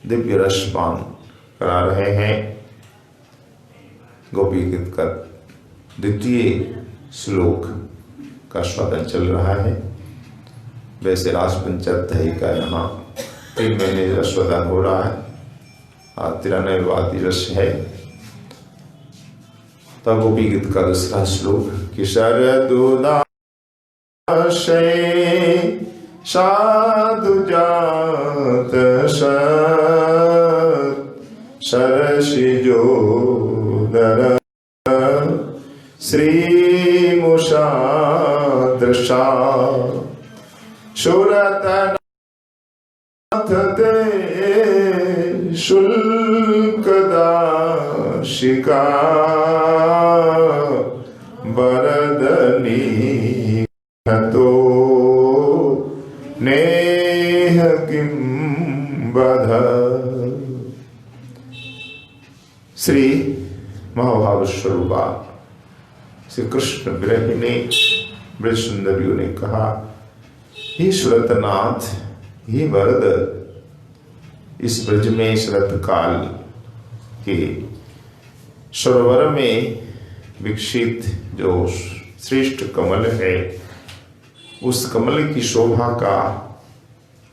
दिव्य रसपान करा रहे हैं। गोपी गीत का द्वितीय श्लोक का स्वागत चल रहा है। वैसे रास पंचध्यायी का यहाँ 3 महीने रसवादन हो रहा है। आज 93वां दिवस है। तब गोपी गीत का दूसरा श्लोक कि शरदुदाशे साधु जात सरसिजोदर श्रीमुषा दृशा सुरतनाथ दे शुल्कदाशिका वरदनी तो नेह किम बध। श्री महाभाव स्वरूपा श्री कृष्ण विरहिणी ब्रज सुंदरियों ने कहा, हे सुरतनाथ, हे वरद, इस ब्रज में शरत काल के सरोवर में विकसित जो श्रेष्ठ कमल है, उस कमल की शोभा का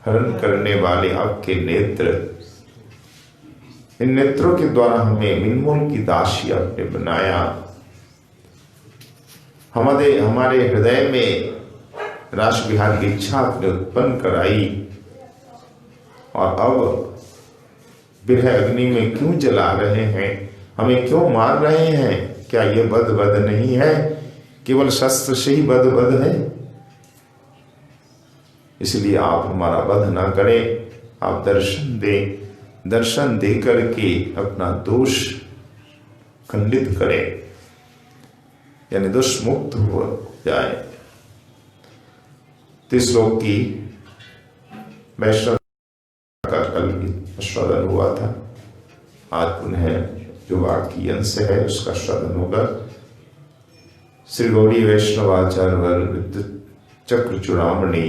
हरण करने वाले आपके नेत्र, इन नेत्रों के द्वारा हमें मिनमोल की दासी आपने बनाया। हमारे हृदय में रास विहार की इच्छा आपने उत्पन्न कराई, और अब विरह अग्नि में क्यों जला रहे हैं, हमें क्यों मार रहे हैं? क्या ये बद नहीं है? केवल शस्त्र से ही बद है। इसलिए आप हमारा वध ना करें, आप दर्शन दें, दर्शन दे करके अपना दोष खंडित करें, यानी दोष मुक्त हो जाए। इस श्लोक की वैष्णव का कल आस्वादन हुआ था। आज पुनः जो बाकी अंश है उसका आस्वादन होगा। श्री गौड़ी वैष्णवाचार्य वर चक्र चूड़ामणि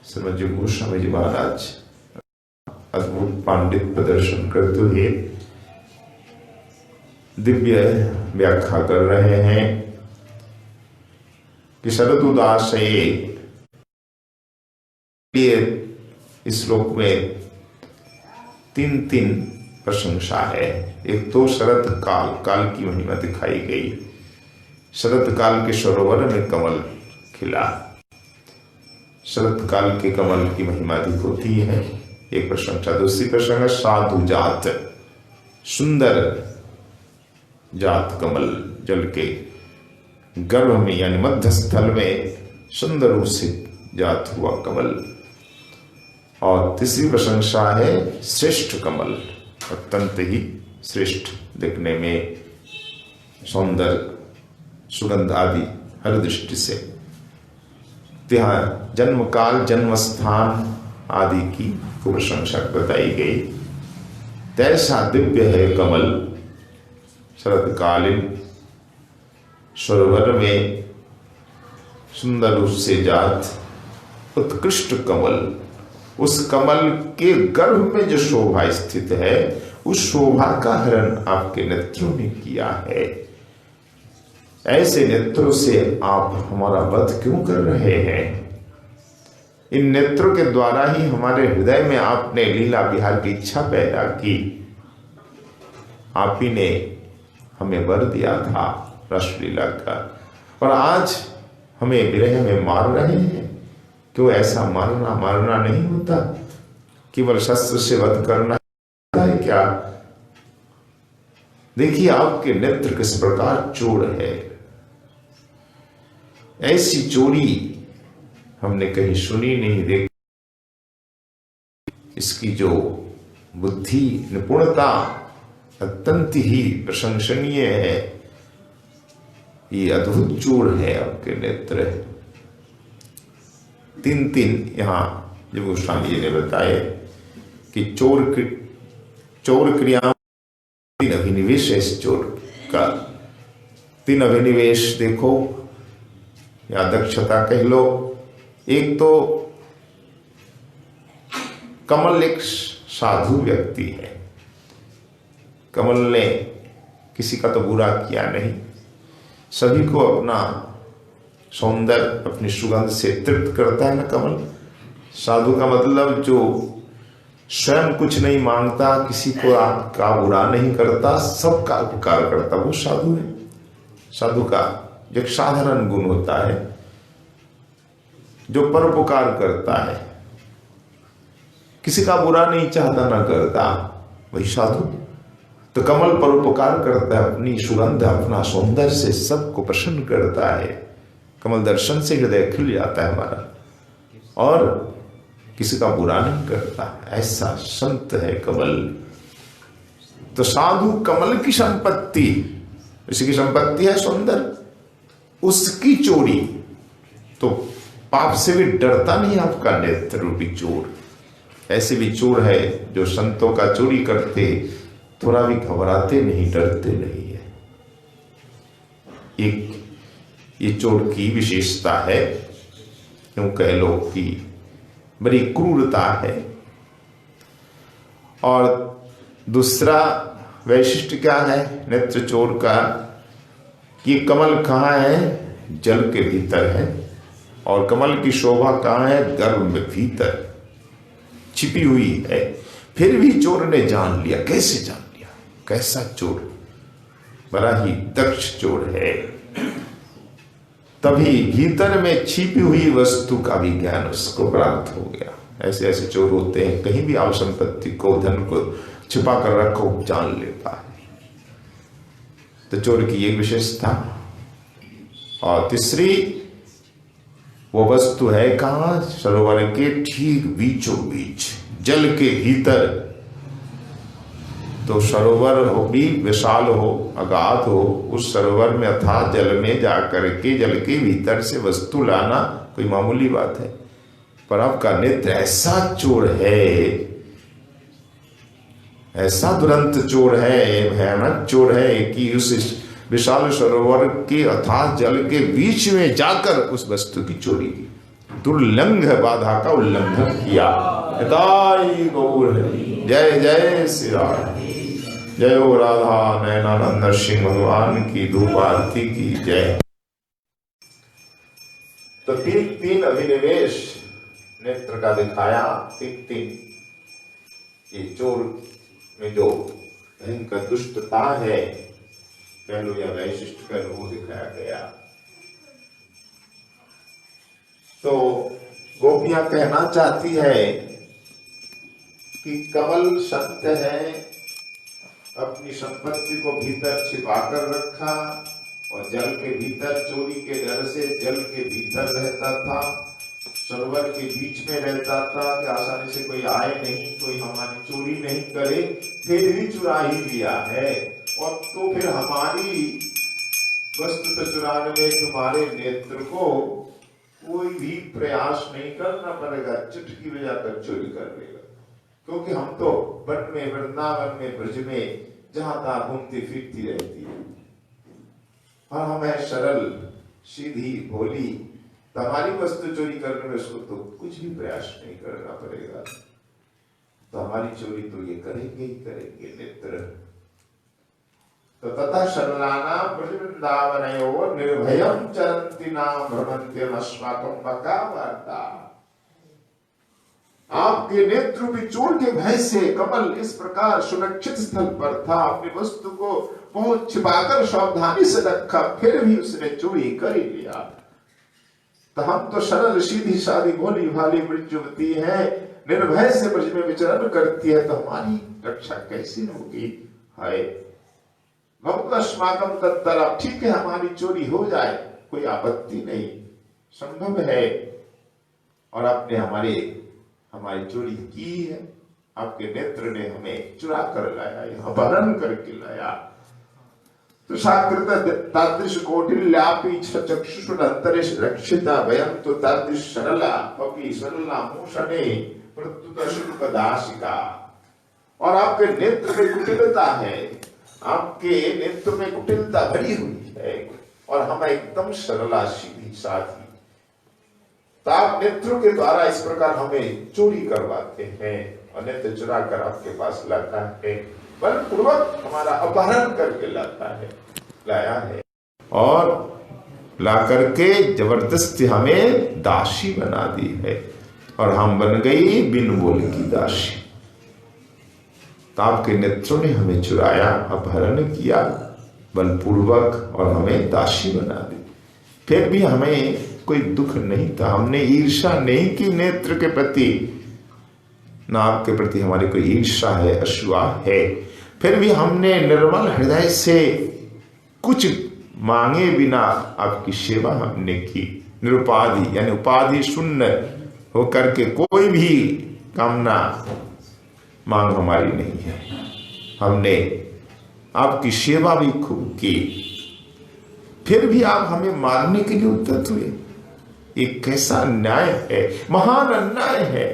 श्रीमद गोस्वामी जी महाराज अद्भुत पांडित प्रदर्शन करते हुए दिव्य व्याख्या कर रहे हैं कि शरदुदाशे, इस श्लोक में 3 प्रशंसा है। एक तो शरद काल की महिमा दिखाई गई। शरद काल के सरोवर में कमल खिला, शरद काल के कमल की महिमा अधिक होती है, एक प्रशंसा। दूसरी प्रशंसा साधु जात, सुंदर जात कमल, जल के गर्भ में यानी मध्य स्थल में सुंदर रूप से जात हुआ कमल। और तीसरी प्रशंसा है श्रेष्ठ कमल, अत्यंत ही श्रेष्ठ, दिखने में सौंदर्य, सुगंध आदि हर दृष्टि से। यहाँ जन्म काल, जन्म स्थान आदि की प्रशंसा बताई गई। तैसा दिव्य है कमल शरदकालीन सरोवर में सुंदर रूप से जात उत्कृष्ट कमल। उस कमल के गर्भ में जो शोभा स्थित है, उस शोभा का हरण आपके नेत्रों ने किया है। ऐसे नेत्रों से आप हमारा वध क्यों कर रहे हैं? इन नेत्रों के द्वारा ही हमारे हृदय में आपने लीला विहार की इच्छा पैदा की। आप ही ने हमें वर दिया था रसलीला का, और आज हमें विरह में मार रहे हैं। क्यों ऐसा मारना नहीं होता? केवल शस्त्र से वध करना है क्या? देखिए आपके नेत्र किस प्रकार चोर है। ऐसी चोरी हमने कहीं सुनी नहीं, देखी। इसकी जो बुद्धि निपुणता अत्यंत ही प्रशंसनीय है। ये अद्भुत चोर है आपके नेत्र। 3 यहाँ जब गोस्वामी जी ने बताए कि चोर क्रिया 3 अभिनिवेश है इस चोर का। 3 अभिनिवेश देखो, या दक्षता कह लो। एक तो कमल एक साधु व्यक्ति है। कमल ने किसी का तो बुरा किया नहीं, सभी को अपना सौंदर्य, अपनी सुगंध से तृप्त करता है ना कमल। साधु का मतलब जो स्वयं कुछ नहीं मांगता, किसी को आपका बुरा नहीं करता, सबका उपकार करता, वो साधु है। साधु का एक साधारण गुण होता है जो परोपकार करता है, किसी का बुरा नहीं चाहता ना करता, वही साधु। तो कमल परोपकार करता है, अपनी सुगंध, अपना सौंदर्य से सबको प्रसन्न करता है। कमल दर्शन से हृदय खिल जाता है हमारा, और किसी का बुरा नहीं करता, ऐसा संत है कमल। तो साधु कमल की संपत्ति, इसकी संपत्ति है सौंदर्य, उसकी चोरी तो पाप से भी डरता नहीं आपका नेत्र रूपी चोर। ऐसे भी चोर है जो संतों का चोरी करते थोड़ा भी घबराते नहीं, डरते नहीं है। एक ये चोर की विशेषता है, यूं कह लो कि बड़ी क्रूरता है। और दूसरा वैशिष्ट क्या है नेत्र चोर का, कि कमल कहाँ है, जल के भीतर है, और कमल की शोभा कहाँ है, गर्भ में भीतर छिपी हुई है। फिर भी चोर ने जान लिया। कैसे जान लिया? कैसा चोर, बड़ा ही दक्ष चोर है। तभी भीतर में छिपी हुई वस्तु का भी ज्ञान उसको प्राप्त हो गया। ऐसे ऐसे चोर होते हैं, कहीं भी आप संपत्ति को, धन को छिपा कर रखो, जान लेता है। तो चोर की एक विशेषता। और तीसरी, वो वस्तु है कहाँ, सरोवर के ठीक बीचों बीच, जल के भीतर। तो सरोवर हो भी विशाल हो, अगाध हो, उस सरोवर में अथाह जल में जाकर के जल के भीतर से वस्तु लाना कोई मामूली बात है। पर आपका नेत्र ऐसा चोर है, ऐसा दुरंत चोर है, भयानक चोर है कि उस विशाल सरोवर के अथाह जल के बीच में जाकर उस वस्तु की चोरी की, दुर्लंघ बाधा का उल्लंघन किया। हिताई गौर हरि, जय जय श्री राम, जय हो राधा नयनानंद सिंह भगवान की धूप आरती की जय। तो तीन तीन अभिनिवेश नेत्र का दिखाया, तीन तीन। ये चोर में जो भयंकर दुष्टता है, कह लो या वैशिष्ट कह लो, वो दिखाया गया। तो गोपियां कहना चाहती है कि कमल सत्य है, अपनी संपत्ति को भीतर छिपाकर रखा, और जल के भीतर चोरी के डर से जल के भीतर रहता था, सरोवर के बीच में रहता था कि आसानी से कोई आए नहीं, कोई हमारी चोरी नहीं करे, फिर भी चुरा ही लिया है। और तो फिर हमारी वस्तु तो चुराने में तुम्हारे नेत्र को कोई भी प्रयास नहीं करना पड़ेगा, चुटकी बजाकर चोरी कर लेगा। क्योंकि हम तो वन में, वृंदावन में, ब्रज में जहां तहां घूमती फिरती रहती है, और हम है सरल, सीधी, भोली, तो हमारी वस्तु चोरी करने में उसको तो कुछ भी प्रयास नहीं करना पड़ेगा। तो हमारी चोरी तो ये करेंगे ही करेंगे नेत्र। तो तथा सरलानां वृंदावनयोः निर्भयं चरन्ति नाम भ्रमन्त्यम् अस्माकं बकावार्ता। आपके नेत्र भी चोर के भय से कमल इस प्रकार सुरक्षित स्थल पर था, अपनी वस्तु को बहुत छिपाकर सावधानी से रखा, फिर भी उसने चोरी कर ही लिया। तो हम तो सरल, सीधी सादी, भोली भाली ब्रजवती है, निर्भय से ब्रज में विचरण करती है, तो हमारी रक्षा कैसी होगी? हाय भक्त अस्माकं तत्तरा, ठीक है हमारी चोरी हो जाए, कोई आपत्ति नहीं, संभव है। और आपने हमारी चोरी की है, आपके नेत्र ने हमें चुरा कर लाया, अपहरण करके लाया। तो साकृत तादृश कौटिल्यापि चक्षुषुरन्तरिष रक्षिता वयं तो तादृश सरला अपि सरला मूषणे प्रत्युत शुल्कदासिका। और आपके नेत्र में कुटिलता है, आपके नेत्र में कुटिलता भरी हुई है, और हम एकदम सरला, सीधी साधी। तो आप नेत्रों के द्वारा इस प्रकार हमें चोरी करवाते हैं। और नेत्र चुरा कर आपके पास लाता है, बलपूर्वक हमारा अपहरण करके लाया है और ला करके जबरदस्ती हमें दासी बना दी है और हम बन गई बिन बोल की दासी। तो आपके नेत्रों ने हमें चुराया, अपहरण किया बलपूर्वक और हमें दासी बना दी। फिर भी हमें कोई दुख नहीं था, हमने ईर्ष्या नहीं की नेत्र के प्रति, ना आपके प्रति हमारी कोई ईर्ष्या है, असूया है। फिर भी हमने निर्मल हृदय से कुछ मांगे बिना आपकी सेवा हमने की, निरुपाधि यानी उपाधि शून्य होकर के कोई भी कामना मांग हमारी नहीं है। हमने आपकी सेवा भी खूब की, फिर भी आप हमें मारने के लिए उद्यत हुए। एक कैसा अन्याय है, महान अन्याय है,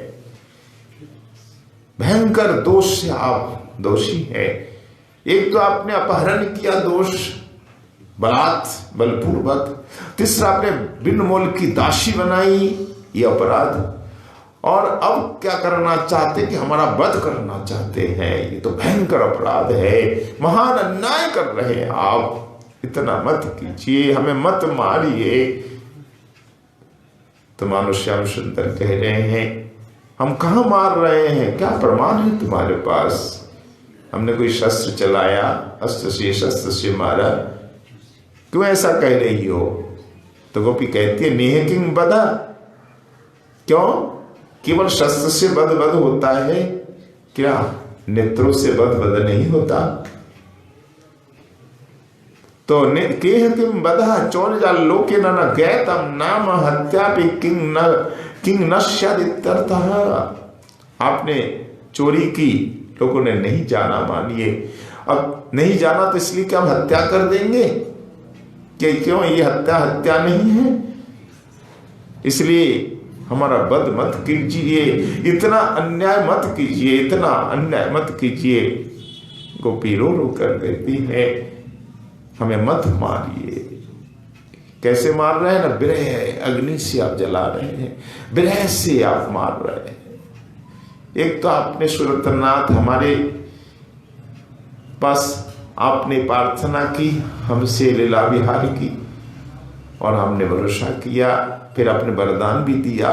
भयंकर दोष से आप दोषी हैं। एक तो आपने अपहरण किया दोष बलात् बलपूर्वक, तीसरा आपने बिन मोल की दासी बनाई, ये अपराध, और अब क्या करना चाहते कि हमारा वध करना चाहते हैं। ये तो भयंकर अपराध है, महान अन्याय कर रहे हैं आप। इतना मत कीजिए, हमें मत मारिए। तो मानो श्याम सुंदर कह रहे हैं, हम कहाँ मार रहे हैं, क्या प्रमाण है तुम्हारे पास? हमने कोई शस्त्र चलाया, अस्त्र से शस्त्र से मारा, क्यों ऐसा कह रही हो? तो गोपी कहती है, नेह किंग बधा, क्यों केवल शस्त्र से बद होता है क्या? नेत्रों से बद नहीं होता। तो केह किम बधा चौरजा लोके न गैतम नाम हत्या पे किंग नश्यदित्यर्थः। आपने चोरी की, लोगों ने नहीं जाना, मानिए। अब नहीं जाना तो इसलिए क्या हम हत्या कर देंगे? कि क्यों ये हत्या नहीं है? इसलिए हमारा वध मत कीजिए, इतना अन्याय मत कीजिए, इतना अन्याय मत कीजिए। गोपी रो रो कर कहती है, हमें मत मारिए। कैसे मार रहे हैं ना, विरह अग्नि से आप जला रहे हैं, विरह से आप मार रहे हैं। एक तो आपने सुरतनाथ हमारे पास आपने प्रार्थना की, हमसे लीला विहार की, और हमने भरोसा किया, फिर आपने वरदान भी दिया,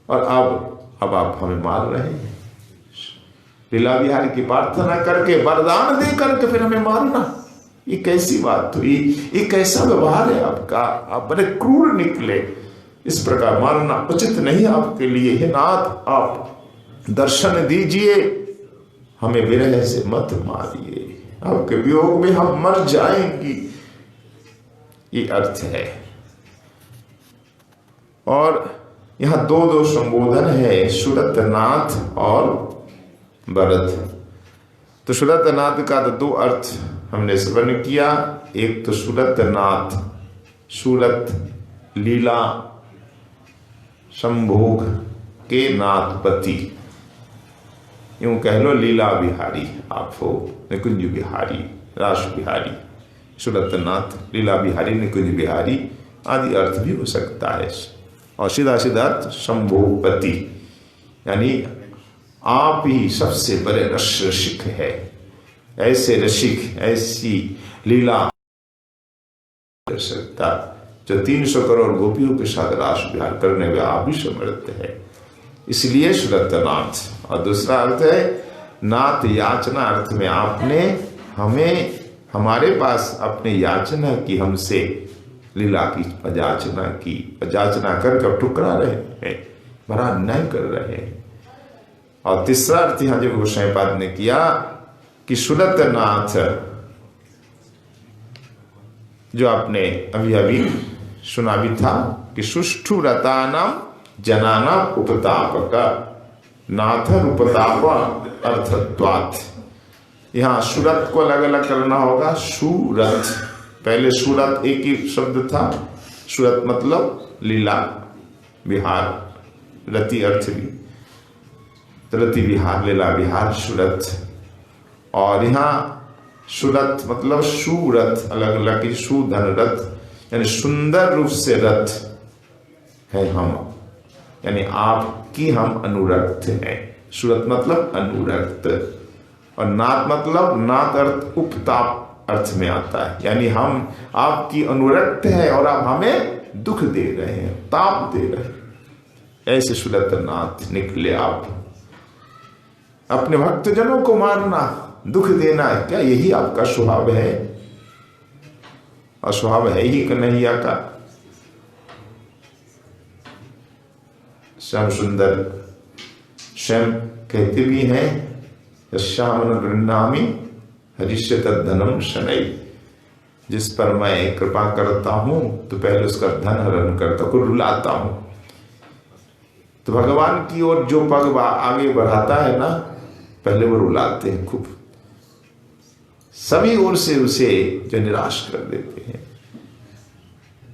और अब आप हमें मार रहे हैं। लीला विहार की प्रार्थना करके वरदान दे करके फिर हमें मारना, ये कैसी बात हुई? ये कैसा व्यवहार है आपका? आप बड़े क्रूर निकले। इस प्रकार मारना उचित नहीं आपके लिए। हे नाथ, आप दर्शन दीजिए, हमें विरह से मत मारिए, आपके वियोग में हम मर जाएंगी, ये अर्थ है। और यहां दो संबोधन है, सुरतनाथ और भरत। तो सुरतनाथ का तो दो अर्थ हमने स्मरण किया। एक तो सुरतनाथ, सूरत लीला संभोग के नाथपति, यूं कह लो लीला बिहारी आप हो, निकुंज बिहारी, रास बिहारी। सुरतनाथ, लीला बिहारी, निकुंज बिहारी आदि अर्थ भी हो सकता है। और सीधा अर्थ संभोगपति, यानी आप ही सबसे बड़े रस रसिक है। ऐसे रसिक, ऐसी लीला कर सकता जो 300 करोड़ गोपियों के साथ रास विहार करने में आप ही समर्थ है, इसलिए सुरतनाथ। और दूसरा अर्थ है नाथ, याचना अर्थ में आपने हमें, हमारे पास अपने याचना की, हमसे लीला की पजाचना करके ठुकरा रहे हैं, बड़ा अन्याय कर रहे हैं। और तीसरा अर्थ यहां जो गोसाईपाद ने किया कि सुरतनाथ, जो आपने अभी सुना भी था कि सुष्ठु रतानाम जनानाम उपतापक, नाथ उपताप अर्थत्वात्। यहाँ सूरत को अलग अलग करना होगा। सूरत, पहले सूरत एक ही शब्द था, सूरत मतलब लीला विहार, रति अर्थ भी, रति विहार, लीला विहार, सूरत। और यहाँ सूरत मतलब सूरत, अलग अलग की, सुधन रथ यानी सुंदर रूप से रथ है हम, यानी आपकी हम अनुरक्त हैं। सुरत मतलब अनुरक्त, और नाथ मतलब नाथ अर्थ उपताप अर्थ में आता है, यानी हम आपकी अनुरक्त है और आप हमें दुख दे रहे हैं, ताप दे रहे हैं, ऐसे सुरत नाथ निकले आप। अपने भक्तजनों को मारना, दुख देना, क्या यही आपका स्वभाव है? और स्वभाव है ही कन्हैया का। श्याम सुंदर स्वयं कहते भी हैं, श्यामन गृह्णामि हरिष्य तद्धनम शनैः, जिस पर मैं कृपा करता हूं तो पहले उसका धन हरण करता हूं, रुलाता हूं। तो भगवान की ओर जो पग आगे बढ़ाता है ना, पहले वो रुलाते हैं खूब, सभी ओर से उसे जो निराश कर देते हैं,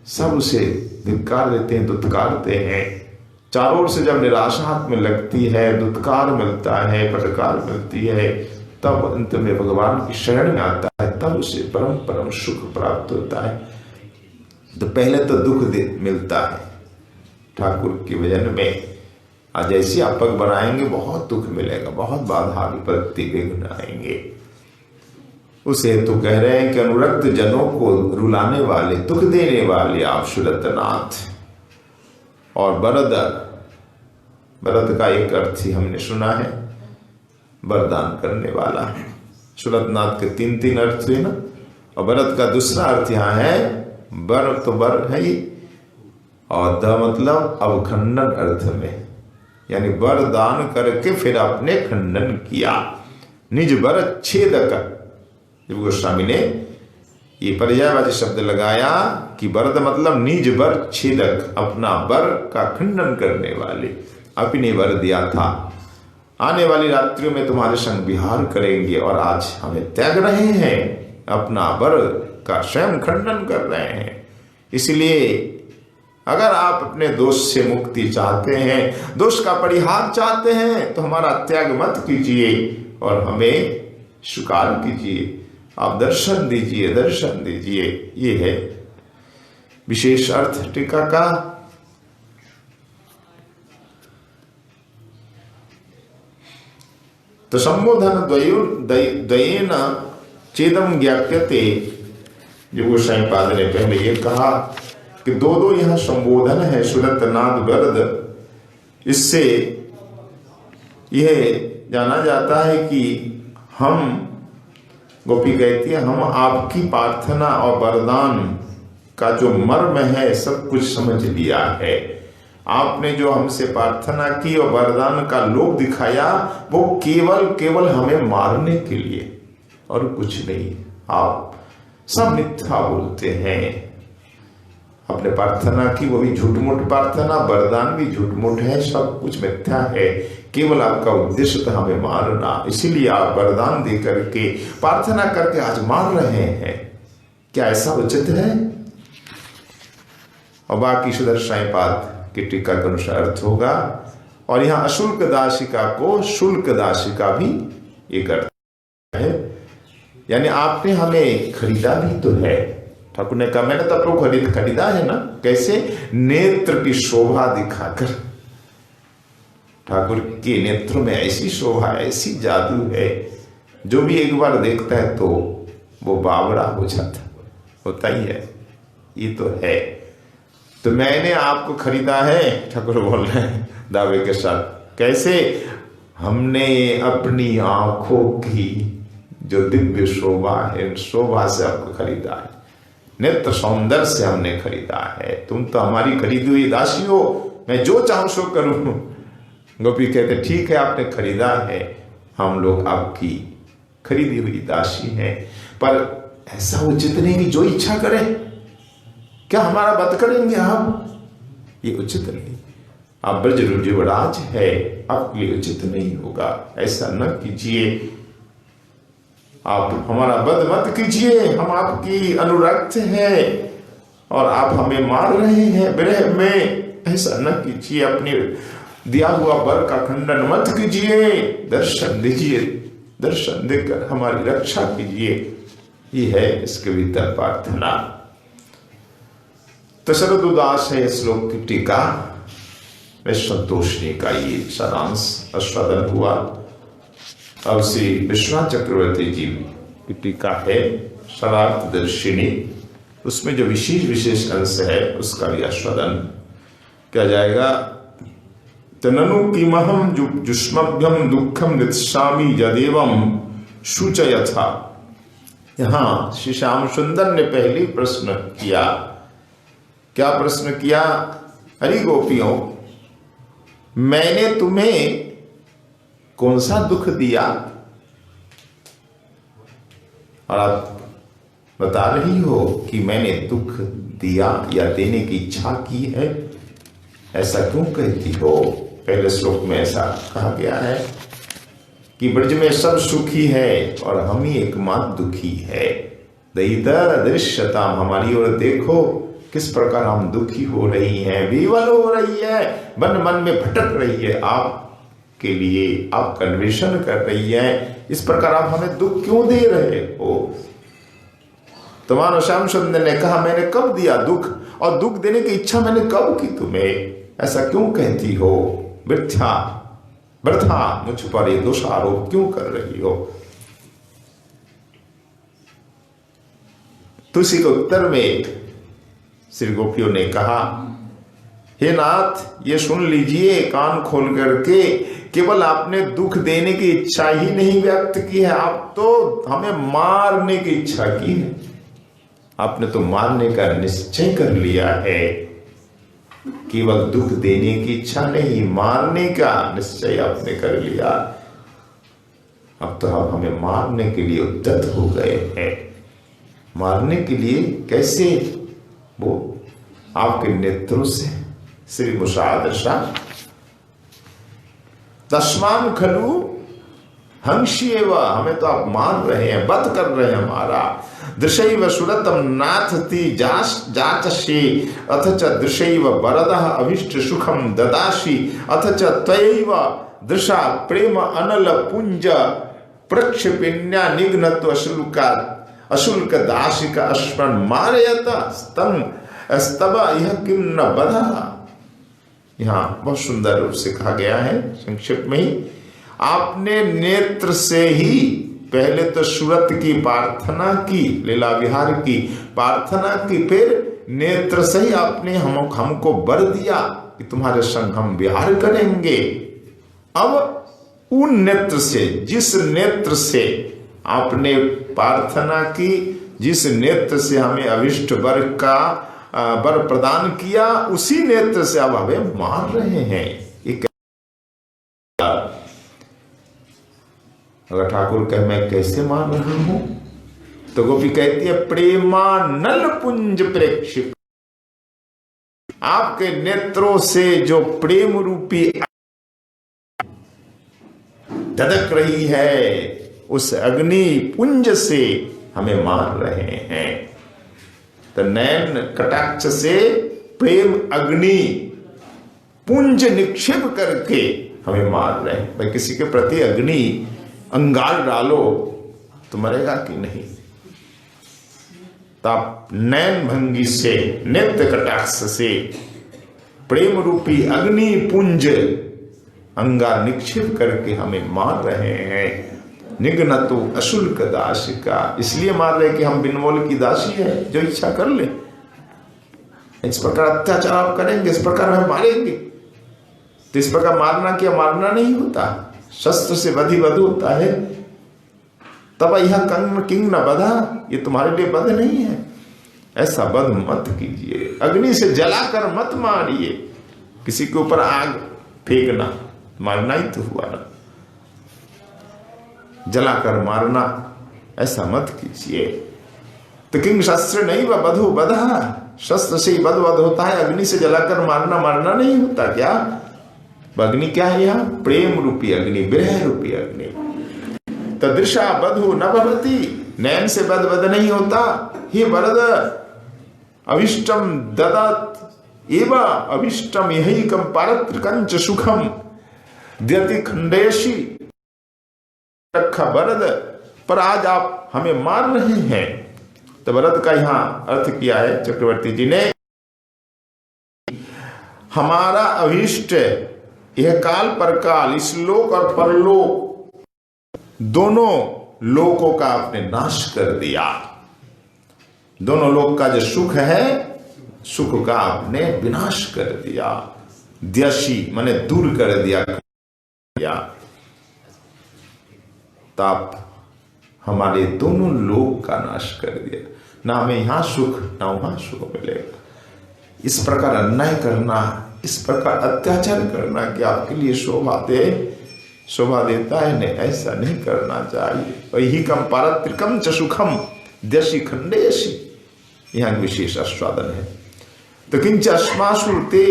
सब उसे धिक्कार देते हैं, दुत्कारते हैं। चारों ओर से जब निराशा हाथ में लगती है, दुत्कार मिलता है, फटकार मिलती है, तब अंत में भगवान की शरण में आता है, तब उसे परम परम सुख प्राप्त होता है। तो पहले तो दुख मिलता है ठाकुर के भजन में, आज जैसे आप पग बनाएंगे बहुत दुख मिलेगा, बहुत बाधा विपत्ति विघ्न आएंगे। उसे तो कह रहे हैं कि अनुरक्त जनों को रुलाने वाले, दुख देने वाले आप सुरतनाथ। और वरद, वरद का एक अर्थ ही हमने सुना है, वरदान करने वाला। सुरतनाथ के तीन तीन अर्थ है ना, और वरद का दूसरा अर्थ यहाँ है, वर तो वर है ही, और द मतलब अवखंडन अर्थ में, यानी वरदान करके फिर आपने खंडन किया, निज वर छेदक। जब गोस्वामी ने ये पर्यायवाची शब्द लगाया कि वरद मतलब निज वर छेदक, अपना वर का खंडन करने वाले, अपने वर दिया था, आने वाली रात्रियों में तुम्हारे संग विहार करेंगे, और आज हमें त्याग रहे हैं, अपना वर का स्वयं खंडन कर रहे हैं। इसलिए अगर आप अपने दोष से मुक्ति चाहते हैं, दोष का परिहार चाहते हैं, तो हमारा त्याग मत कीजिए और हमें स्वीकार कीजिए, आप दर्शन दीजिए, दर्शन दीजिए। ये है विशेष अर्थ टीका का। तो संबोधन द्वयेन चेदम ज्ञाप्यते, जो गोसाई पाद ने पहले ये कहा कि दो दो यहाँ संबोधन है, सुरतनाथ वरद। इससे यह जाना जाता है कि हम, गोपी कहती है, हम आपकी प्रार्थना और वरदान का जो मर्म है सब कुछ समझ लिया है। आपने जो हमसे प्रार्थना की और वरदान का लोभ दिखाया, वो केवल हमें मारने के लिए और कुछ नहीं। आप सब मिथ्या बोलते हैं। आपने प्रार्थना की, वो भी झूठ-मूठ प्रार्थना, वरदान भी झूठ-मूठ है, सब कुछ मिथ्या है। केवल आपका उद्देश्य था हमें मारना, इसीलिए आप वरदान दे करके, प्रार्थना करके आज मार रहे हैं। क्या ऐसा उचित है? और बाकी सुदर्शन पाद की टीका के अनुसार अर्थ होगा। और यहाँ अशुल्क दासिका को शुल्क दासिका भी एक अर्थ है, यानी आपने हमें खरीदा भी तो है। ठाकुर ने कहा मैंने तो आपको खरीदा है ना। कैसे? नेत्र की शोभा दिखाकर। ठाकुर के नेत्रों में ऐसी शोभा, ऐसी जादू है, जो भी एक बार देखता है तो वो बावड़ा हो जाता, होता ही है। ये तो है। तो मैंने आपको खरीदा है, ठाकुर बोल रहे हैं दावे के साथ। कैसे? हमने अपनी आंखों की जो दिव्य शोभा है, शोभा से आपको खरीदा है, नेत्र सौंदर्य से हमने खरीदा है। तुम तो हमारी खरीदी हुई दासी हो, मैं जो चाहूं सो करूं। गोपी कहते ठीक है, आपने खरीदा है, हम लोग आपकी खरीदी हुई दासी हैं, पर ऐसा उचित नहीं कि जो इच्छा करें। क्या हमारा वध करेंगे आप? ये उचित नहीं। आप ब्रज युवराज है, आपके लिए उचित नहीं होगा, ऐसा न कीजिए। आप हमारा वध मत कीजिए, हम आपकी अनुरक्त हैं और आप हमें मार रहे हैं विरह में, ऐसा न कीजिए। अपने दिया हुआ वर का खंडन मत कीजिए, दर्शन दीजिए, दर्शन देकर हमारी रक्षा कीजिए। ये है इसके भीतर प्रार्थना। तो शरद उदास है श्लोक की टीका। में संतोषनी का ये सारांश आस्वादन हुआ। अब श्री विश्वनाथ चक्रवर्ती जी की टीका है शरार्थदर्शिनी, उसमें जो विशेष विशेष अंश है उसका भी आस्वादन किया जाएगा। तननु किमहम जुष्मभ्यम दुखम गच्छामि यदेवं शुचयथा। यहाँ श्री श्याम सुंदर ने पहले प्रश्न किया। क्या प्रश्न किया? हरि गोपियों, मैंने तुम्हें कौन सा दुख दिया? और आप बता रही हो कि मैंने दुख दिया या देने की इच्छा की है, ऐसा क्यों कहती हो? पहले श्लोक में ऐसा कहा गया है कि ब्रज में सब सुखी है और हम ही एकमात्र दुखी है। दयिता दृश्यता, हमारी ओर देखो किस प्रकार हम दुखी हो रही हैं, विवल हो रही है, मन मन में भटक रही है, आपके लिए आपका अन्वेषण कर रही है। इस प्रकार आप हमें दुख क्यों दे रहे हो? तुम्हारा श्याम सुंदर ने कहा, मैंने कब दिया दुख? और दुख देने की इच्छा मैंने कब की तुम्हें? ऐसा क्यों कहती हो? वृथा मुझ पर ये दोषारोप क्यों कर रही हो? तुलसी के उत्तर में श्री गोपियों ने कहा, हे नाथ, ये सुन लीजिए कान खोल करके, केवल आपने दुख देने की इच्छा ही नहीं व्यक्त की है, आप तो हमें मारने की इच्छा की है। आपने तो मारने का निश्चय कर लिया है। केवल दुख देने की इच्छा नहीं, मारने का निश्चय आपने कर लिया। अब तो आप हमें मारने के लिए उद्यत हो गए हैं। मारने के लिए कैसे? वो आपके नेत्रों से। श्री मुषादर्शा दशमान खलु हंस्येव, हमें तो आप मार रहे हैं, वध कर रहे हैं हमारा। दृशैव सुरतम नाथति जाचषे अथ च दृशैव वरदः अभीष्ट सुखम ददासि अथ च त्वयैव दृशा प्रेम अनल पुंज प्रक्षेपिण्या निघ्नत्व अशुल्क दासिका अश्वन मारयत स्तव यह किम न बधा। यहाँ बहुत सुंदर रूप से कहा गया है, संक्षिप्त में ही। आपने नेत्र से ही पहले तो सूरत की प्रार्थना की, लीला विहार की प्रार्थना की, फिर नेत्र से ही आपने हमको वर दिया कि तुम्हारे संग हम विहार करेंगे। अब उन नेत्र से, जिस नेत्र से आपने प्रार्थना की, जिस नेत्र से हमें अभिष्ट वर का वर प्रदान किया, उसी नेत्र से अब हमें मार रहे हैं। अगर ठाकुर कहे मैं कैसे मार रहा हूं, तो गोपी कहती है प्रेमानल पुंज प्रेक्षित, आपके नेत्रों से जो प्रेम रूपी धधक रही है, उस अग्नि पुंज से हमें मार रहे हैं। तो नैन कटाक्ष से प्रेम अग्नि पुंज निक्षेप करके हमें मार रहे हैं। भाई किसी के प्रति अग्नि अंगार डालो तो मरेगा कि नहीं? तो आप नैन भंगी से, नेत्र कटाक्ष से प्रेम रूपी अग्नि पुंज अंगार निक्षेप करके हमें मार रहे हैं। निघ्नतु अशुल्क दासिका, इसलिए मार रहे कि हम बिनमोल की दासी है, जो इच्छा कर ले। इस प्रकार अत्याचार आप करेंगे, इस प्रकार हमें मारेंगे। तो इस प्रकार मारना क्या मारना नहीं होता, शस्त्र से वध ही वध होता है। तब यह किंग न बधा, ये तुम्हारे लिए वध नहीं है। ऐसा वध मत कीजिए, अग्नि से जलाकर मत मारिए। किसी के ऊपर आग फेंकना मारना ही तो हुआ ना, जलाकर मारना ऐसा मत कीजिए। तो किंग शस्त्र नहीं व वधु वधा, शस्त्र से ही वध वध होता है, अग्नि से जलाकर मारना नहीं होता क्या? अग्नि क्या है यहाँ? प्रेम रूपी अग्नि, विरह रूपी अग्नि। तदृशा वधु न भवति, नैन से वध वध नहीं होता। हे वरद अभिष्टम ददत एव अभिष्टम यहैकम पारत्रिकंच सुखम द्यति खंडेशी। रखा वरद, पर आज आप हमें मार रहे हैं। तो वरद का यहाँ अर्थ किया है चक्रवर्ती जी ने, हमारा अभीष्ट यह काल परकाल, इस लोक और परलोक दोनों लोकों का आपने नाश कर दिया। दोनों लोक का जो सुख है, सुख का आपने विनाश कर दिया। द्यशी माने दूर कर दिया। ताप हमारे दोनों लोक का नाश कर दिया। ना हमें यहां सुख ना वहां सुख मिलेगा। इस प्रकार अन्याय करना, इस प्रकार अत्याचार करना कि आपके लिए शोभा देता है, नहीं, ऐसा नहीं करना चाहिए। वही कम पारत्रिकम च सुखम द्यशी खंडेशी, यहां विशेष आस्वादन है। तो किंच अस्मासु ते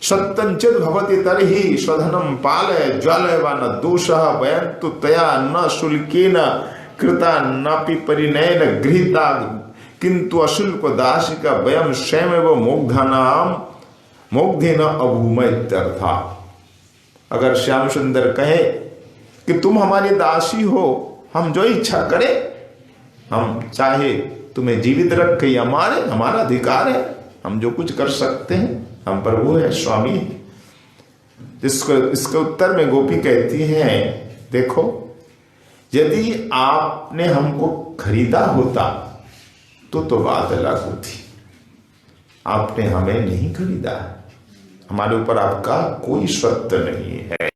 सत्यंचित भवति तर्हि स्वधनम पालय ज्वालय व न दोषः वयन्तु तया न शुल्केन कृता नापि परिणयन गृहीता किंतु अशुल्क दासिका वयम स्वयमेव मोग्धेन अभूम इत्यर्था। अगर श्याम सुंदर कहे कि तुम हमारी दासी हो, हम जो इच्छा करें, हम चाहे तुम्हें जीवित रखे, हमारा अधिकार है, हम जो कुछ कर सकते हैं, हम प्रभु है, स्वामी। इसके उत्तर में गोपी कहती हैं, देखो यदि आपने हमको खरीदा होता तो बात अलग होती। आपने हमें नहीं खरीदा, हमारे ऊपर आपका कोई स्वत्व नहीं है।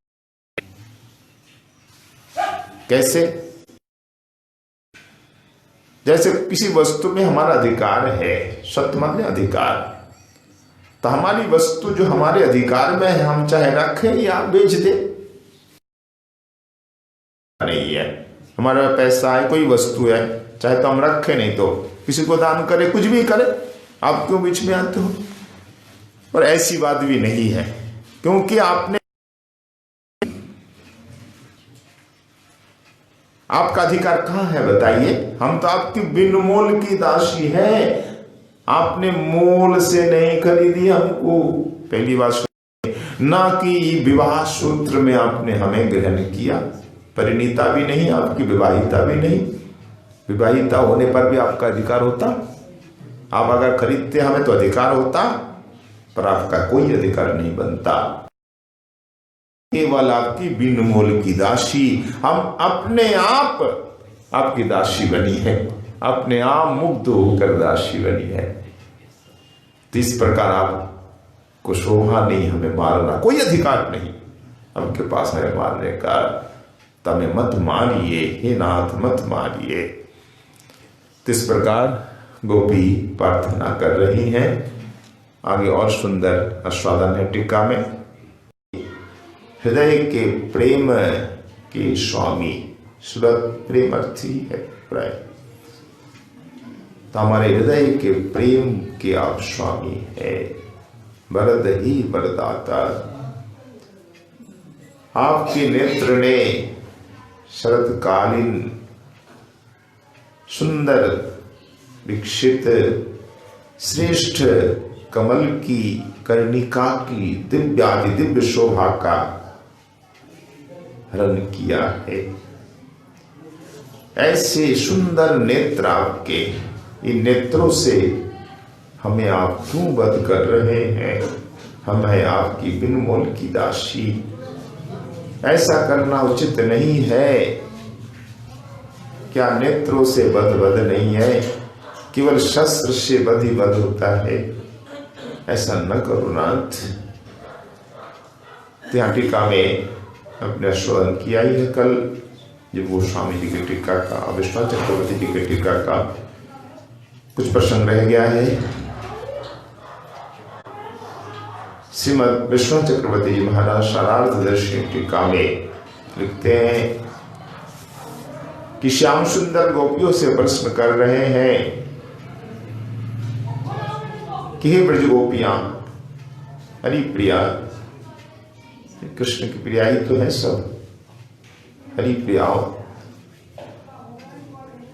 कैसे? जैसे किसी वस्तु में हमारा अधिकार है, स्वत्व मतलब अधिकार, तो हमारी वस्तु जो हमारे अधिकार में है, हम चाहे रखें या बेच दें, नहीं है। हमारा पैसा है, कोई वस्तु है, चाहे तो हम रखें, नहीं तो किसी को दान करें, कुछ भी करें। आप क्यों बीच में आते हो? और ऐसी बात भी नहीं है, क्योंकि आपने, आपका अधिकार कहां है बताइए? हम तो आपकी बिन मोल की दासी है, आपने मोल से नहीं खरीदी हमको। पहली बात, ना कि विवाह सूत्र में आपने हमें ग्रहण किया, परिणीता भी नहीं, आपकी विवाहिता भी नहीं। विवाहिता होने पर भी आपका अधिकार होता। आप अगर खरीदते हमें तो अधिकार होता, पर आपका कोई अधिकार नहीं बनता। केवल आपकी बिन मोल की दासी, हम अपने आप आपकी दासी बनी है, अपने आप मुग्ध होकर दासी बनी है। तो इस प्रकार आपको शोभा नहीं हमें मारना, कोई अधिकार नहीं हमके पास है मारने का। तमें मत मारिए हे नाथ, मत मारिए। तो इस प्रकार गोपी प्रार्थना कर रही हैं। आगे और सुंदर आस्वादन है टीका में। हृदय के प्रेम के स्वामी, सुरत प्रेम अर्थी है प्राय, तो हमारे हृदय के प्रेम के आप स्वामी है। वरद ही वरदाता, आपके नेत्र ने शरतकालीन सुंदर विकसित श्रेष्ठ कमल की कर्णिका की दिव्यादि दिव्य शोभा का हरण किया है। ऐसे सुंदर नेत्र आपके, इन नेत्रों से हमें आप क्यों वध कर रहे हैं? हम है आपकी बिन मोल की दासी, ऐसा करना उचित नहीं है। क्या नेत्रों से वध नहीं है? केवल शस्त्र से वध ही वध होता है, ऐसा न करो नाथ। यहाँ टीका में अपने आस्वादन किया ही है कल, जब वो स्वामी जी के टीका का, विश्वनाथ चक्रवर्ती जी के टीका का कुछ प्रसंग रह गया है। श्रीमद विश्वनाथ चक्रवर्ती जी महाराज सारार्थदर्शी टीका में लिखते हैं कि श्याम सुंदर गोपियों से प्रश्न कर रहे हैं कि हे ब्रज गोपियां, हरि प्रिया, कृष्ण की प्रिया ही तो है सब, हरि प्रियाओ,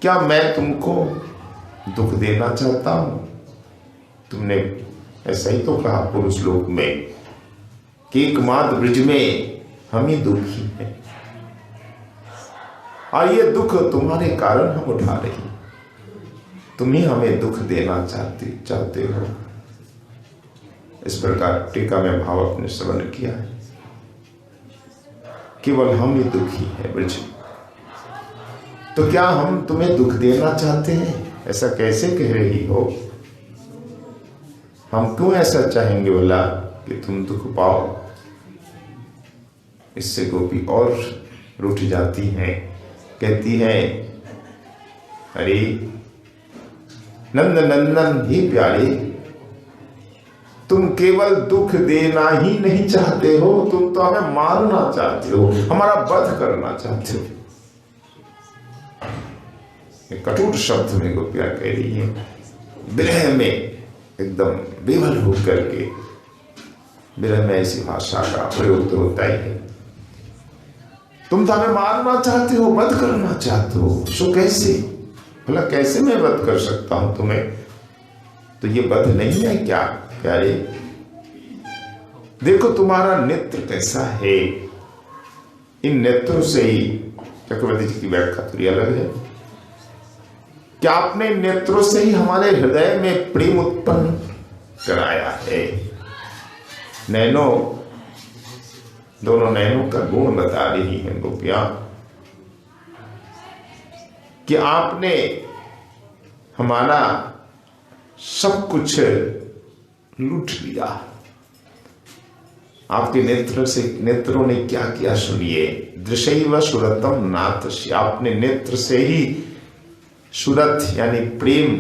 क्या मैं तुमको दुख देना चाहता हूं? तुमने ऐसा ही तो कहा पुरुष लोक में कि एकमात्र ब्रज में हम ही दुखी हैं, और ये दुख तुम्हारे कारण हम उठा रहे हैं। तुम ही हमें दुख देना चाहते हो। इस प्रकार टीका में भाव अपने श्रवण किया है। केवल हम ही दुखी है ब्रज। तो क्या हम तुम्हें दुख देना चाहते हैं? ऐसा कैसे कह रही हो? हम क्यों ऐसा चाहेंगे बोला कि तुम दुख पाओ? इससे गोपी और रूठ जाती हैं, कहती है अरे नंद नंदन ही प्यारे, तुम केवल दुख देना ही नहीं चाहते हो, तुम तो हमें मारना चाहते हो, हमारा वध करना चाहते हो। कठोर शब्द में गोपियां कह रही है, विरह में एकदम बेबल होकर के। विरह में ऐसी भाषा का प्रयोग तो होता ही है। तुम तो हमें मारना चाहते हो, वध करना चाहते हो, सो कैसे? भला कैसे मैं वध कर सकता हूं तुम्हें? तो ये वध नहीं है क्या प्यारे? देखो तुम्हारा नेत्र कैसा है। इन नेत्रों से ही चक्रवर्ती जी की व्याख्या थोड़ी अलग है। क्या आपने नेत्रों से ही हमारे हृदय में प्रेम उत्पन्न कराया है। नैनो, दोनों नैनों का गुण बता रही हैं गोपियां कि आपने हमारा सब कुछ लूट लिया। आपके नेत्रों ने क्या किया सुनिए। दृशैव सुरतम नाथ, आपने नेत्र से ही सुरत यानी प्रेम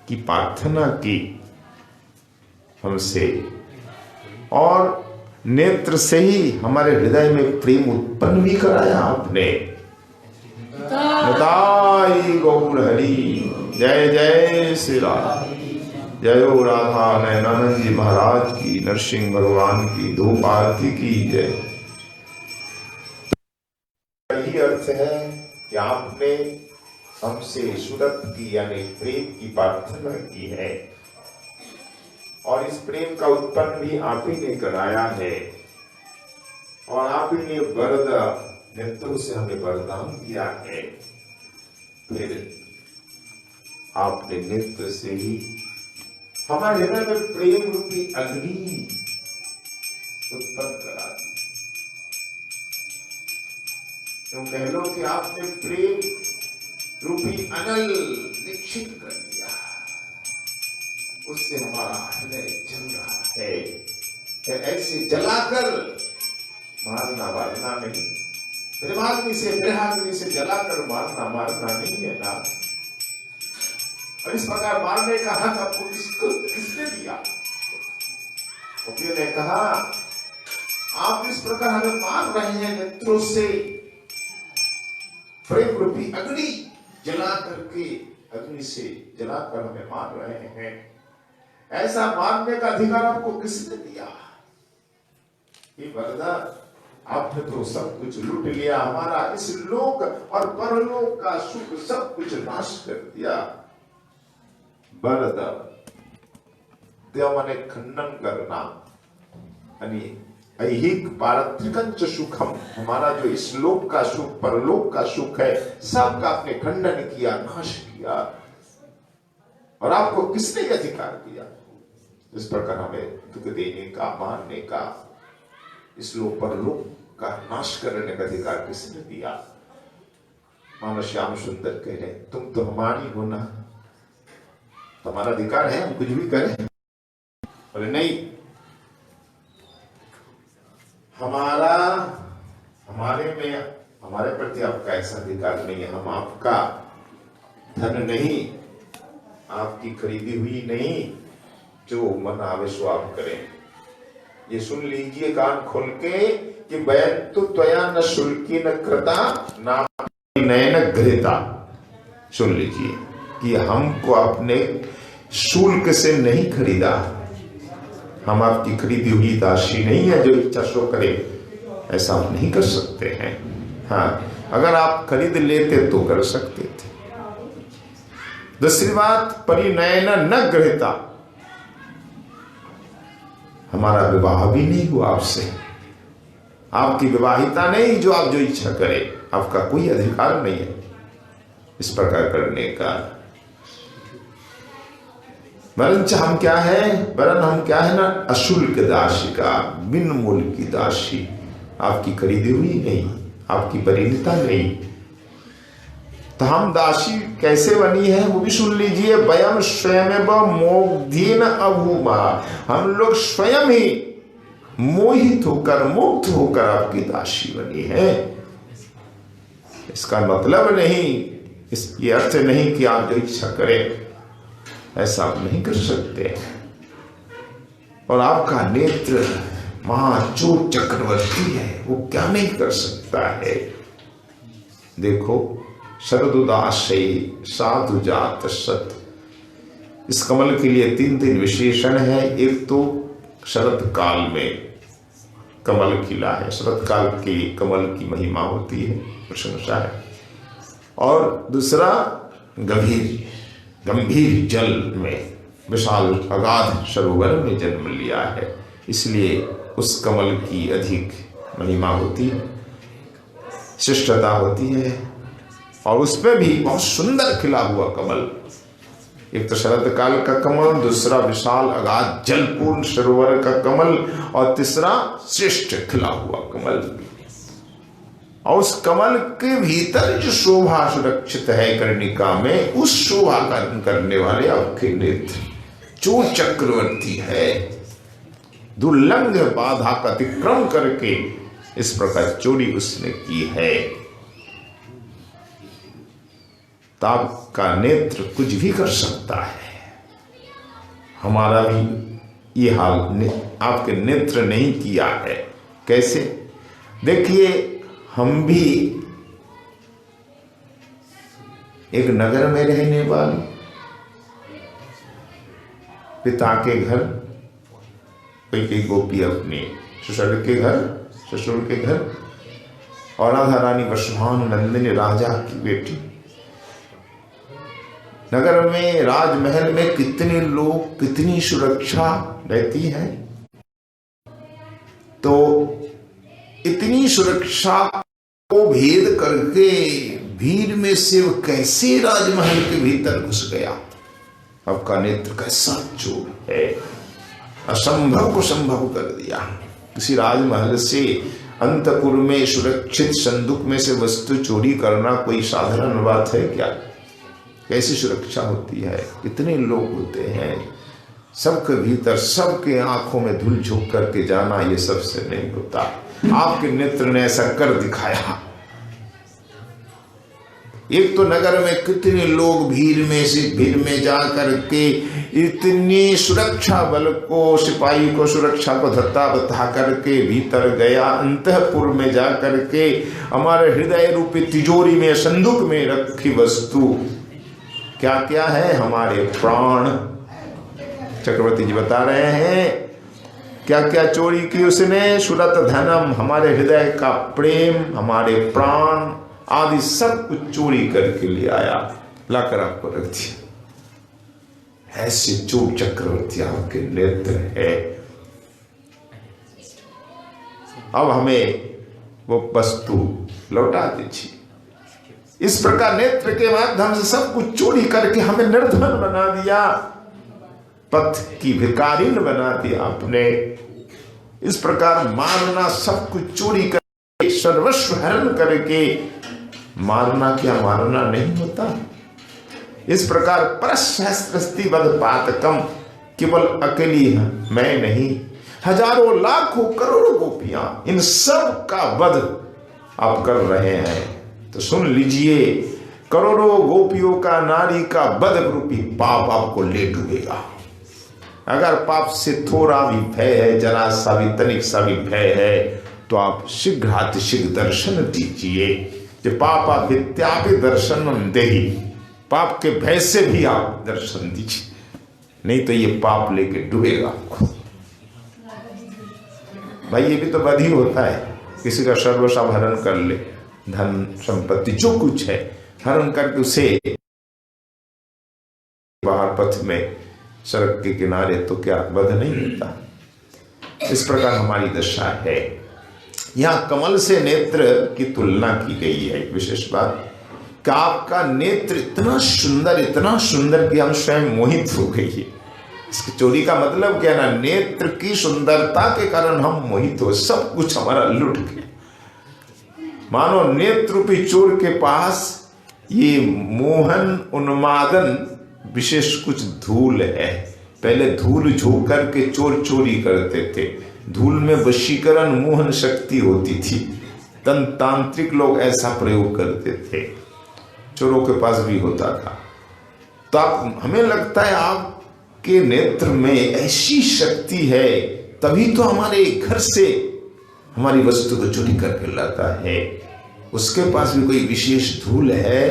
की प्रार्थना की हमसे, और नेत्र से ही हमारे हृदय में प्रेम उत्पन्न भी कराया आपने। निताई गौर हरि, जय जय श्री राम। जय हो राधा नयनानंद जी महाराज की, नरसिंह भगवान की धूप आरती की जय। यही अर्थ है कि आपने हमसे सुरत की यानी प्रेम की प्रार्थना की है, और इस प्रेम का उत्पन्न भी आप ही ने कराया है, और आप ही ने नेत्रों से हमें वरदान दिया है। फिर आपने नेत्र से ही हमारे हृदय में प्रेम रूपी अग्नि उत्पन्न करा दी। क्यों कह लो कि आपने प्रेम रूपी अनल निश्चित कर दिया, उससे हमारा हृदय जल रहा है। ऐसे जलाकर मारना मारना नहीं, प्रेमाग्नि से जलाकर मारना मारना नहीं है ना। और इस प्रकार मारने का हक आपको किसने दिया? ने कहा आप इस प्रकार हमें मार रहे हैं नेत्रों से, प्रेम रूपी अग्नि जला करके, अग्नि से जलाकर हमें मार रहे हैं। ऐसा मारने का अधिकार आपको किसने दिया? ये वरदा आपने तो सब कुछ लूट लिया, हमारा इस लोक और परलोक का सुख सब कुछ नाश कर दिया। वरदा माने खंडन करना, ऐहिक पारत्रिकंच सुखम, हमारा जो इस लोक का सुख परलोक का सुख है सबका आपने खंडन किया, नाश किया। और आपको किसने अधिकार दिया इस प्रकार हमें दुख देने का, मारने का, इस लोक परलोक का नाश करने का अधिकार किसने दिया? मानो श्याम सुंदर कह रहे तुम तो हमारी हो ना, तुम्हारा अधिकार है हम कुछ भी करें। बोले नहीं, हमारे प्रति आपका ऐसा अधिकार नहीं है। हम आपका धन नहीं, आपकी खरीदी हुई नहीं, जो मन आवे सो आप करें। ये सुन लीजिए कान खोल के कि बैन तो त्वया न शुल्की न कृता ना नयन घृता। सुन लीजिए कि हमको अपने शुल्क से नहीं खरीदा, हम आपकी खरीदी हुई दासी नहीं है जो इच्छा सो करे। ऐसा आप नहीं कर सकते हैं। हाँ, अगर आप खरीद लेते तो कर सकते थे। दूसरी बात, परिनयन न गृहीता, हमारा विवाह भी नहीं हुआ आपसे, आपकी विवाहिता नहीं जो आप जो इच्छा करे, आपका कोई अधिकार नहीं है इस प्रकार करने का। वरन हम क्या है ना, अशुल्क दासिका, बिन मूल की दासी, आपकी खरीदी हुई नहीं, आपकी परिणीता नहीं। तो हम दासी कैसे बनी है वो भी सुन लीजिए। वयम स्वयं मोग्धीन अभूमा, हम लोग स्वयं ही मोहित होकर, मुक्त होकर आपकी दासी बनी है। इसका मतलब नहीं, इसकी अर्थ नहीं कि आप जो इच्छा करें ऐसा आप नहीं कर सकते। और आपका नेत्र महाचोर चक्रवर्ती है, वो क्या नहीं कर सकता है। देखो, शरदुदासई साधु जात सत, इस कमल के लिए 3 विशेषण है। एक तो शरद काल में कमल खिला है, शरद काल की कमल की महिमा होती है, प्रशंसा है। और दूसरा गंभीर जल में, विशाल अगाध सरोवर में जन्म लिया है, इसलिए उस कमल की अधिक महिमा होती है, शिष्टता होती है। और उसमें भी बहुत सुंदर खिला हुआ कमल, एक तो शरद काल का कमल, दूसरा विशाल अगाध जलपूर्ण सरोवर का कमल, और तीसरा श्रेष्ठ खिला हुआ कमल। और उस कमल के भीतर जो शोभा सुरक्षित है कर्णिका में, उस शोभा करने वाले आपके नेत्र जो चक्रवर्ती है, दुर्लंघ बाधा का अतिक्रम करके इस प्रकार चोरी उसने की है। तो आपका नेत्र कुछ भी कर सकता है। हमारा भी ये हाल आपके नेत्र नहीं किया है। कैसे? देखिए, हम भी एक नगर में रहने वाले, पिता के घर, कोई गोपी अपने ससुर के घर, और राधा रानी वसुभानुनंदिनी राजा की बेटी। नगर में, राजमहल में कितने लोग, कितनी सुरक्षा रहती है। तो इतनी सुरक्षा को भेद करके भीड़ में से वो कैसे राजमहल के भीतर घुस गया? आपका नेत्र कैसा चोर है, असंभव को संभव कर दिया। किसी राजमहल से अंतपुर में सुरक्षित संदूक में से वस्तु चोरी करना कोई साधारण बात है क्या? कैसी सुरक्षा होती है, कितने लोग होते हैं, सबके भीतर, सबके आंखों में धूल झोंक करके जाना, ये सबसे नहीं होता। आपके नेत्र ने ऐसा कर दिखाया। एक तो नगर में कितने लोग भीड़ में जा करके इतनी सुरक्षा बल को, सिपाही को, सुरक्षा को धत्ता बता करके भीतर गया। अंतःपुर में जा करके हमारे हृदय रूपी तिजोरी में, संदूक में रखी वस्तु क्या क्या है? हमारे प्राण। चक्रवर्ती जी बता रहे हैं क्या क्या चोरी की उसने। सुरत धनम, हमारे हृदय का प्रेम, हमारे प्राण आदि सब कुछ चोरी करके ले आया, लाकर आपको रख दिया। ऐसे चोर चक्रवर्ती आपके नेत्र है। अब हमें वो वस्तु लौटा दीजिए। इस प्रकार नेत्र के माध्यम से सब कुछ चोरी करके हमें निर्धन बना दिया, पथ की भिखारिन बना दिया आपने। इस प्रकार मारना, सब कुछ चोरी करके, सर्वस्व हरण करके मारना, क्या मारना नहीं होता? इस प्रकार परसहस्त्रस्ति वध पातकम, केवल अकेली है मैं नहीं, हजारों लाखों करोड़ों गोपियां, इन सब का वध आप कर रहे हैं। तो सुन लीजिए, करोड़ों गोपियों का, नारी का वध रूपी पाप आपको ले डूबेगा। अगर पाप से थोड़ा भी भय है, जरा सा भी, तनिक सा भी भय है, तो आप शीघ्रातिशीघ्र दर्शन दीजिए। जो पापा विद्यापि दर्शनम देहि, पाप के भय से भी आप दर्शन दीजिए, नहीं तो ये पाप लेके डूबेगा आपको। भाई ये भी तो वध ही होता है, किसी का सर्वस्व हरण कर ले, धन संपत्ति जो कुछ है हरण करके उसे बाहर पथ में, सड़क के किनारे, तो क्या वध नहीं होता? इस प्रकार हमारी दशा है। यहां कमल से नेत्र की तुलना की गई है। एक विशेष बात कि आपका नेत्र इतना सुंदर कि हम स्वयं मोहित हो गई है। इसकी चोरी का मतलब क्या ना, नेत्र की सुंदरता के कारण हम मोहित हो, सब कुछ हमारा लुट गया। मानो नेत्र रूपी चोर के पास ये मोहन उन्मादन विशेष कुछ धूल है। पहले धूल झोंक करके चोर चोरी करते थे, धूल में वशीकरण मोहन शक्ति होती थी। तांत्रिक लोग ऐसा प्रयोग करते थे, चोरों के पास भी होता था। तो आप, हमें लगता है आपके नेत्र में ऐसी शक्ति है, तभी तो हमारे घर से हमारी वस्तु को चोरी करके लाता है। उसके पास भी कोई विशेष धूल है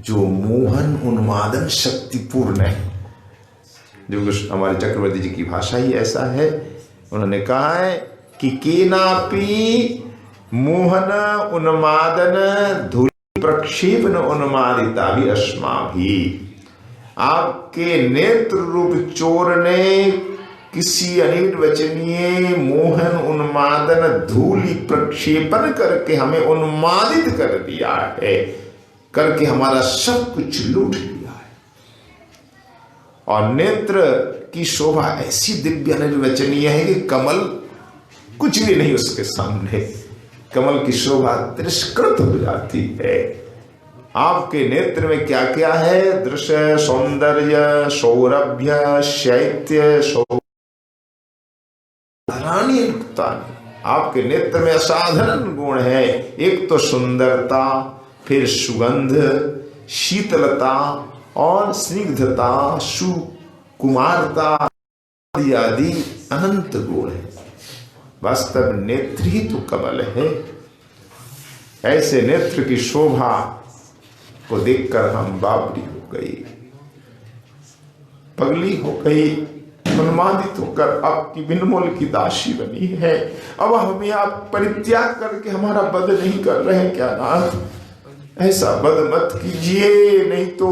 जो मोहन उन्मादन शक्तिपूर्ण है। जो हमारे चक्रवर्ती जी की भाषा ही ऐसा है। उन्होंने कहा है कि केनापि मोहन उन्मादन धूलि प्रक्षेपण उन्मादिता भी अस्मा भी। आपके नेत्र रूप चोर ने किसी अनिर्वचनीय मोहन उन्मादन धूलि प्रक्षेपण करके हमें उन्मादित कर दिया है, करके हमारा सब कुछ लूट लिया है। और नेत्र की शोभा ऐसी दिव्य अनिर्वचनीय है कि कमल कुछ भी नहीं उसके सामने, कमल की शोभा तिरस्कृत हो जाती है। आपके नेत्र में क्या क्या है? दृश्य, सौंदर्य, सौरभ्य, शैत्य, आपके नेत्र में असाधारण गुण है। एक तो सुंदरता, फिर सुगंध, शीतलता और स्निग्धता, सुकुमारता आदि अनंत गुण है। वास्तव नेत्र ही तो कमल है। ऐसे नेत्र की शोभा को देखकर हम बावरी हो गई, पगली हो गई, उन्मादित होकर आपकी बिनमोल की दासी बनी है। अब हमें आप परित्याग करके हमारा वध नहीं कर रहे क्या नाथ? ऐसा वध मत कीजिए, नहीं तो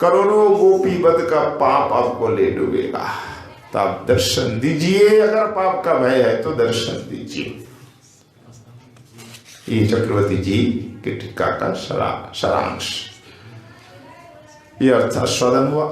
करोड़ों गोपी वध का पाप आपको ले डूबेगा। तो आप दर्शन दीजिए, अगर पाप का भय है तो दर्शन दीजिए। ये चक्रवर्ती जी के टीका का सारांश। ये अर्थात स्वदन हुआ।